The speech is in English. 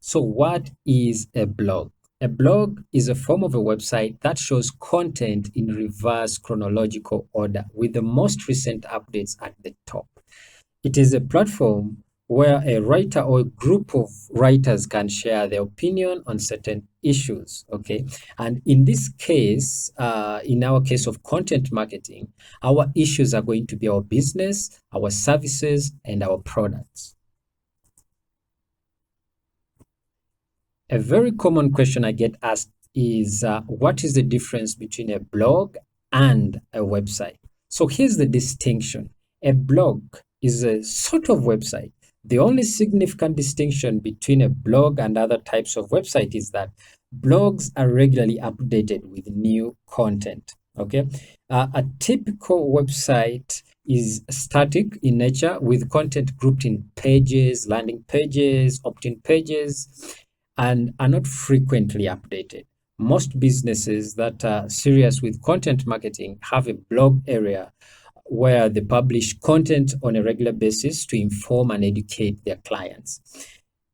So, what is a blog? A blog is a form of a website that shows content in reverse chronological order with the most recent updates at the top. It is a platform where a writer or a group of writers can share their opinion on certain issues. Okay. And in this case, in our case of content marketing, our issues are going to be our business, our services, and our products. A very common question I get asked is what is the difference between a blog and a website? So here's the distinction. A blog is a sort of website. The only significant distinction between a blog and other types of website is that blogs are regularly updated with new content. Okay. A typical website is static in nature with content grouped in pages, landing pages, opt-in pages, and are not frequently updated. Most businesses that are serious with content marketing have a blog area where they publish content on a regular basis to inform and educate their clients.